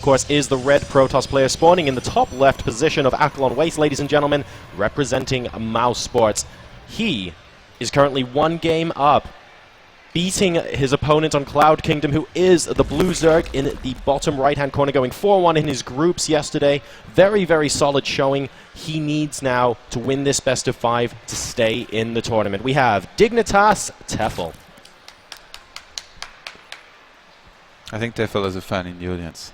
Of course, is the red Protoss player spawning in the top left position of Akalon Waste, ladies and gentlemen, representing Mouse Sports. He is currently 1 game up, beating his opponent on Cloud Kingdom, who is the blue Zerg in the bottom right-hand corner, going 4-1 in his groups yesterday. Very, very solid showing. He needs now to win this best of 5 to stay in the tournament. We have Dignitas Tefel. I think Tefel is a fan in the audience.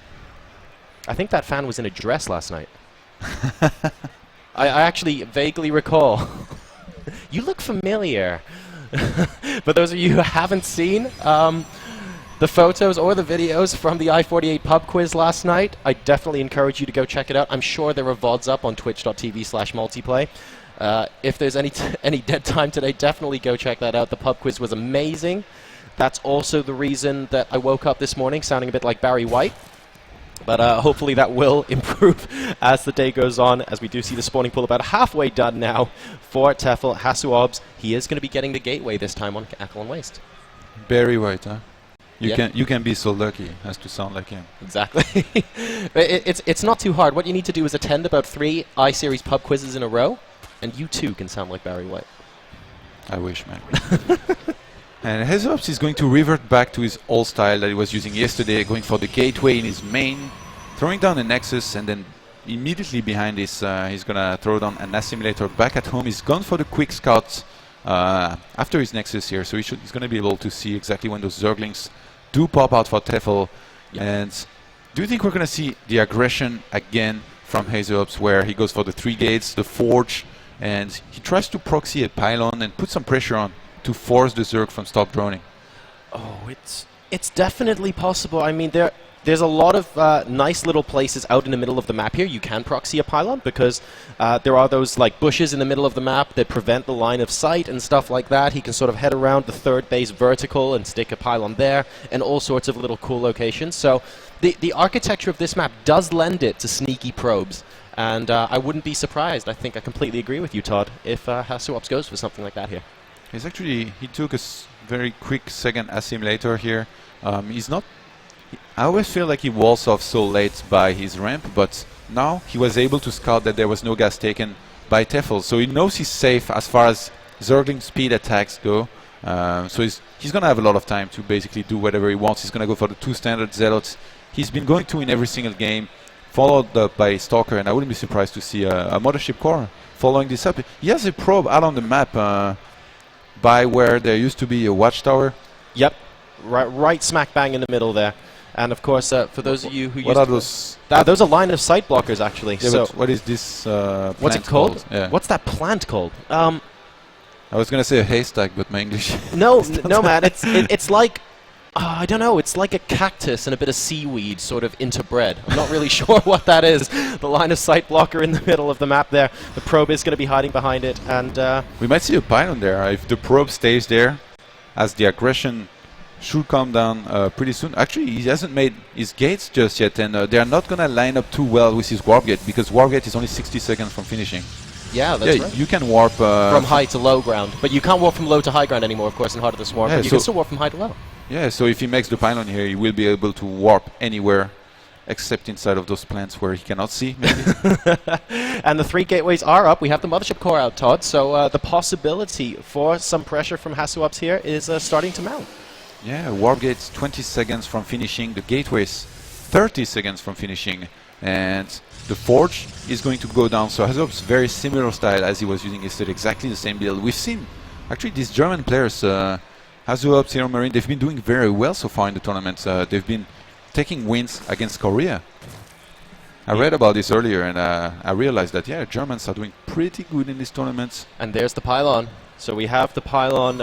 I think that fan was in a dress last night. I actually vaguely recall. You look familiar. For those of you who haven't seen the photos or the videos from the I-48 pub quiz last night, I definitely encourage you to go check it out. I'm sure there are VODs up on twitch.tv/multiplay. If there's any dead time today, definitely go check that out. The pub quiz was amazing. That's also the reason that I woke up this morning sounding a bit like Barry White. But hopefully that will improve as the day goes on, as we do see the spawning pool about halfway done now for Tefel. Hasuobs, he is going to be getting the gateway this time on Akalon Waste. Barry White, huh? Yeah. You can be so lucky as to sound like him. Exactly. It's not too hard. What you need to do is attend about 3 I-Series pub quizzes in a row, and you too can sound like Barry White. I wish, man. And Hasuobs is going to revert back to his old style that he was using yesterday, going for the gateway in his main, throwing down a Nexus, and then immediately behind this, he's going to throw down an assimilator back at home. He's gone for the quick scouts after his Nexus here, so he's going to be able to see exactly when those Zerglings do pop out for Tefel. Yep. And do you think we're going to see the aggression again from Hasuobs, where he goes for the 3 gates, the Forge, and he tries to proxy a pylon and put some pressure on to force the Zerg from stop droning? Oh, it's definitely possible. I mean, there's a lot of nice little places out in the middle of the map here. You can proxy a pylon because there are those like bushes in the middle of the map that prevent the line of sight and stuff like that. He can sort of head around the 3rd base vertical and stick a pylon there, and all sorts of little cool locations. So the architecture of this map does lend it to sneaky probes. And I wouldn't be surprised. I think I completely agree with you, Todd, if Hasuobs goes for something like that here. He took a very quick second assimilator here. He's not... I always feel like he walls off so late by his ramp, but now he was able to scout that there was no gas taken by Tefel, so he knows he's safe as far as Zergling speed attacks go. So he's going to have a lot of time to basically do whatever he wants. He's going to go for the 2 standard Zealots. He's been going to in every single game, followed up by Stalker, and I wouldn't be surprised to see a Mothership Core following this up. He has a probe out on the map by where there used to be a watchtower. Yep, right smack bang in the middle there. And of course, for those of you who what are those? Those are line of sight blockers, actually. Yeah, so what is this? What's it called? Yeah. What's that plant called? I was gonna say a haystack, but my English. No, man. It's like I don't know. It's like a cactus and a bit of seaweed sort of interbred. I'm not really sure what that is. The line of sight blocker in the middle of the map there. The probe is going to be hiding behind it, and we might see a pylon there if the probe stays there, as the aggression should come down pretty soon. Actually, he hasn't made his gates just yet, and they are not going to line up too well with his warp gate, because warp gate is only 60 seconds from finishing. Yeah, that's right. You can warp from high to low ground, but you can't warp from low to high ground anymore, of course, in Heart of the Swarm. Yeah, but you can still warp from high to low. Yeah, so if he makes the pylon here, he will be able to warp anywhere except inside of those plants where he cannot see, maybe. And the 3 gateways are up. We have the Mothership Core out, Todd, so the possibility for some pressure from Hasuobs here is starting to mount. Yeah, warp gates 20 seconds from finishing, the gateways 30 seconds from finishing, and the Forge is going to go down. So Hasuobs very similar style as he was using yesterday, exactly the same build. We've seen actually these German players, Hasuobs, Hero Marine, they've been doing very well so far in the tournament. They've been taking wins against Korea. I read about this earlier, and I realized that, yeah, Germans are doing pretty good in these tournaments. And there's the pylon. So we have the pylon,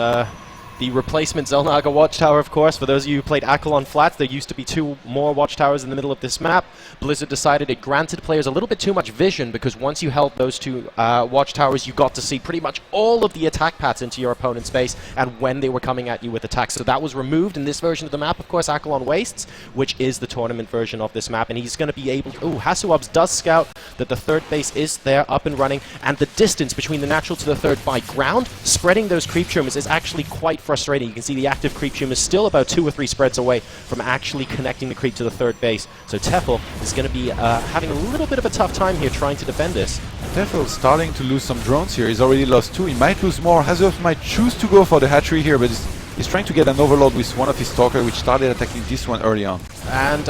the replacement Zelnaga watchtower, of course. For those of you who played Akalon Flats, there used to be 2 more watchtowers in the middle of this map. Blizzard decided it granted players a little bit too much vision, because once you held those 2 watchtowers, you got to see pretty much all of the attack paths into your opponent's base and when they were coming at you with attacks. So that was removed in this version of the map, of course, Akalon Wastes, which is the tournament version of this map. And he's going to be able to... Ooh, Hasuobs does scout that the 3rd base is there, up and running, and the distance between the natural to the 3rd by ground, spreading those creep tumors is actually quite frustrating. You can see the active creep tumor is still about 2 or 3 spreads away from actually connecting the creep to the third base. So Tefel is going to be having a little bit of a tough time here trying to defend this. Tefel starting to lose some drones here. He's already lost 2. He might lose more. Hasuobs might choose to go for the hatchery here, but he's trying to get an overload with one of his stalker, which started attacking this one early on. And,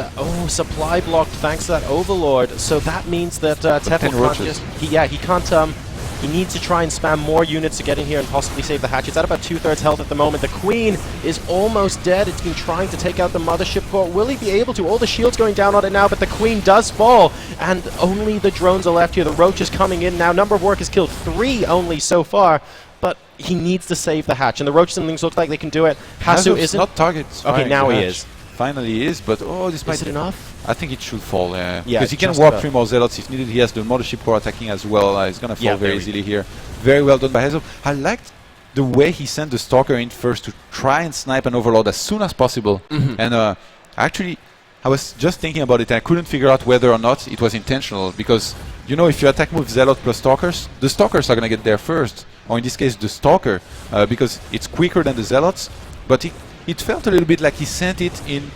supply blocked thanks to that overlord. So that means that Tefel can't just... He can't... He needs to try and spam more units to get in here and possibly save the hatch. It's at about 2/3 health at the moment. The Queen is almost dead. It's been trying to take out the Mothership Core. Will he be able to? All the shields going down on it now, but the Queen does fall. And only the drones are left here. The Roach is coming in now. Number of workers killed 3 only so far. But he needs to save the hatch. And the Roach and things look like they can do it. Hasu isn't... not targets. Okay, now he is. Finally he is, but this might... Is it enough? I think it should fall, yeah. Because he can warp 3 more Zealots if needed. He has the Mothership Core attacking as well. He's going to fall very easily here. Very well done by Hasuobs. I liked the way he sent the Stalker in first to try and snipe an Overlord as soon as possible. And actually, I was just thinking about it and I couldn't figure out whether or not it was intentional. Because, you know, if you attack with Zealot plus Stalkers, the Stalkers are going to get there first. Or in this case, the Stalker. Because it's quicker than the Zealots. But it felt a little bit like he sent it in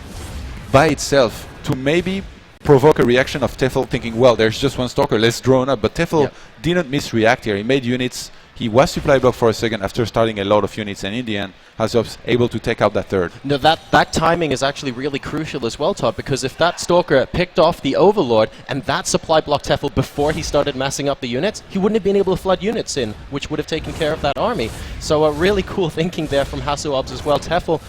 by itself to maybe provoke a reaction of Tefel thinking, well, there's just one Stalker, let's drone up. But Tefel didn't misreact here. He made units. He was supply blocked for a second after starting a lot of units, and in the end, Hasuobs able to take out that third. No, that timing is actually really crucial as well, Todd, because if that Stalker picked off the Overlord and that supply blocked Tefel before he started messing up the units, he wouldn't have been able to flood units in, which would have taken care of that army. So a really cool thinking there from Hasuobs as well. Tefel...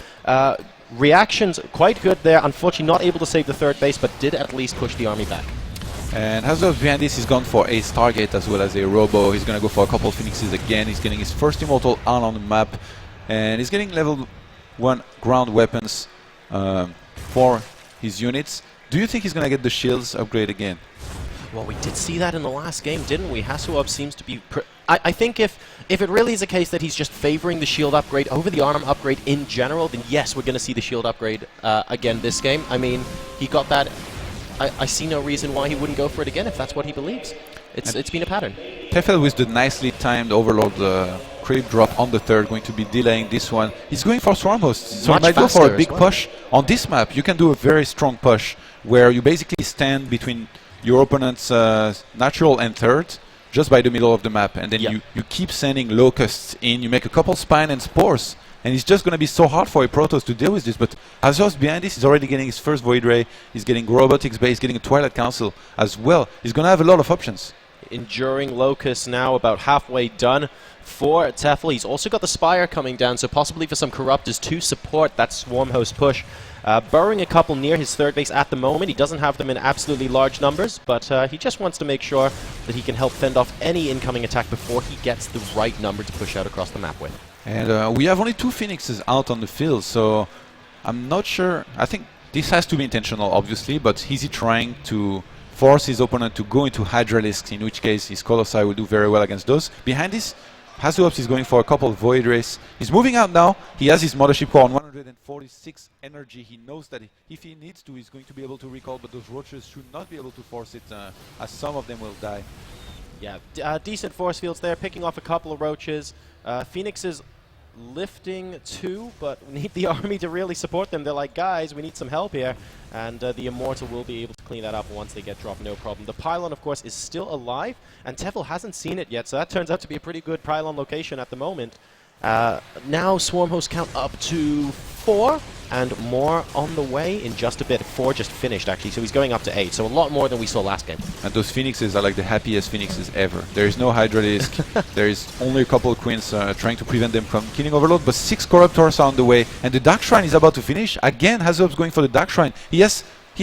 reactions quite good there. Unfortunately not able to save the third base, but did at least push the army back. And Hasuobs behind this, he's gone for a Stargate as well as a Robo. He's going to go for a couple of Phoenixes again. He's getting his first Immortal on the map. And he's getting level 1 ground weapons for his units. Do you think he's going to get the shields upgrade again? Well, we did see that in the last game, didn't we? Hasuobs seems to be... I think if it really is a case that he's just favoring the shield upgrade over the arm upgrade in general, then yes, we're going to see the shield upgrade again this game. I mean, he got that. I see no reason why he wouldn't go for it again if that's what he believes. It's been a pattern. Tefel with the nicely timed Overlord creep drop on the third, going to be delaying this one. He's going for Swarm Hosts, so he might go for a big push. On this map, you can do a very strong push where you basically stand between your opponent's natural and third, just by the middle of the map, and then you keep sending Locusts in, you make a couple Spine and Spores, and it's just going to be so hard for a Protoss to deal with this. But Hasuobs behind this is already getting his first Void Ray, he's getting Robotics Base, getting a Twilight Council as well. He's going to have a lot of options. Enduring Locust now about halfway done for Tefel. He's also got the Spire coming down, so possibly for some Corruptors to support that Swarm Host push. Burrowing a couple near his third base at the moment. He doesn't have them in absolutely large numbers, but he just wants to make sure that he can help fend off any incoming attack before he gets the right number to push out across the map with. And we have only 2 Phoenixes out on the field, so I'm not sure. I think this has to be intentional, obviously, but is he trying to force his opponent to go into Hydralisks, in which case his Colossi will do very well against those. Behind this, Hasuobs is going for a couple of Void Rays. He's moving out now. He has his Mothership Core on 146 energy. He knows that if he needs to, he's going to be able to recall, but those Roaches should not be able to force it, as some of them will die. Yeah, decent force fields there, picking off a couple of Roaches. Phoenix is lifting 2, but we need the army to really support them. They're like, guys, we need some help here. And the Immortal will be able to clean that up once they get dropped, no problem. The Pylon, of course, is still alive, and Tefel hasn't seen it yet, so that turns out to be a pretty good Pylon location at the moment. Now Swarm Host count up to 4, and more on the way in just a bit. 4 just finished, actually, so he's going up to 8, so a lot more than we saw last game. And those Phoenixes are like the happiest Phoenixes ever. There is no Hydralisk, there is only a couple of Queens trying to prevent them from killing Overload, but 6 Corruptors are on the way, and the Dark Shrine is about to finish. Again, Hasuobs going for the Dark Shrine. He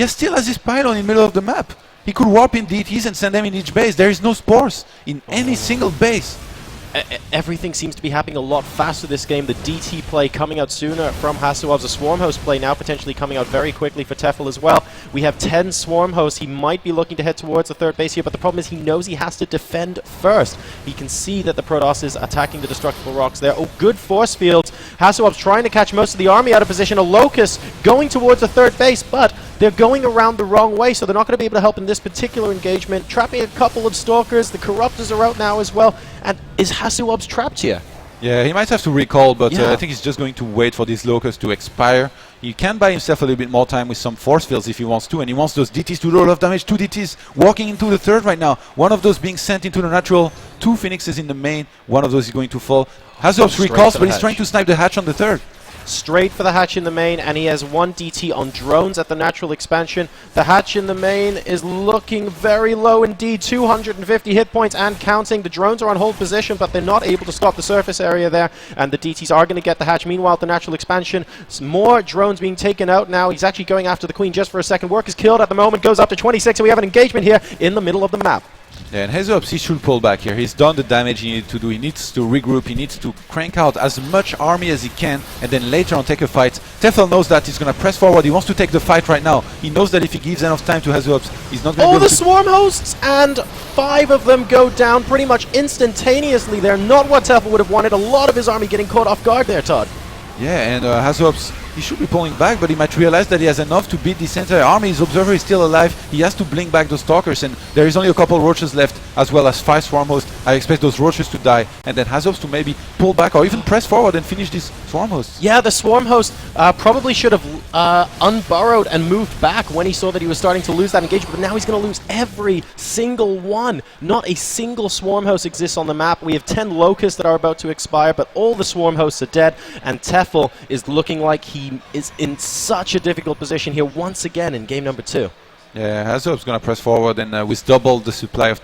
still has his Pylon in the middle of the map. He could warp in DTs and send them in each base. There is no Spores in any single base. Everything seems to be happening a lot faster this game. The DT play coming out sooner from Hasuobs. The Swarm Host play now potentially coming out very quickly for Tefel as well. We have 10 Swarm Hosts. He might be looking to head towards the third base here, but the problem is he knows he has to defend first. He can see that the Protoss is attacking the Destructible Rocks there. Oh, good force fields. Hasuobs trying to catch most of the army out of position. A Locust going towards the third base, but they're going around the wrong way, so they're not going to be able to help in this particular engagement. Trapping a couple of Stalkers. The Corruptors are out now as well. And is Hasuobs trapped here? Yeah, he might have to recall, but Yeah. I think he's just going to wait for these locusts to expire. He can buy himself a little bit more time with some force fields if he wants to, and he wants those DTs to do a lot of damage. 2 DTs walking into the third right now. One of those being sent into the natural. 2 Phoenixes in the main. One of those is going to fall. Hasuobs Straight recalls, for but the he's trying hatch. to snipe the hatch on the third. Straight for the hatch in the main, and he has 1 DT on drones at the natural expansion. The hatch in the main is looking very low indeed, 250 hit points and counting. The drones are on hold position, but they're not able to stop the surface area there, and the DTs are going to get the hatch. Meanwhile, at the natural expansion, more drones being taken out now. He's actually going after the queen just for a second. Work is killed at the moment, goes up to 26, and we have an engagement here in the middle of the map. Yeah, and Hasuobs, he should pull back here. He's done the damage he needed to do. He needs to regroup. He needs to crank out as much army as he can, and then later on take a fight. Tefel knows that. He's going to press forward. He wants to take the fight right now. He knows that if he gives enough time to Hasuobs, he's not going to be Oh, able the to... swarm hosts, and 5 of them go down pretty much instantaneously. They're not what Tefel would have wanted. A lot of his army getting caught off guard there, Todd. Yeah, and Hasuobs, he should be pulling back, but he might realize that he has enough to beat this entire army. His observer is still alive. He has to blink back those stalkers, and there is only a couple roaches left, as well as 5 swarm hosts. I expect those roaches to die, and then Hasuobs to maybe pull back or even press forward and finish these swarm hosts. Yeah, the swarm host probably should have unburrowed and moved back when he saw that he was starting to lose that engagement, but now he's going to lose every single one. Not a single swarm host exists on the map. We have 10 locusts that are about to expire, but all the swarm hosts are dead, and Tefel is looking like he is in such a difficult position here once again in game number 2. Yeah, Hasuobs going to press forward, and with double the supply of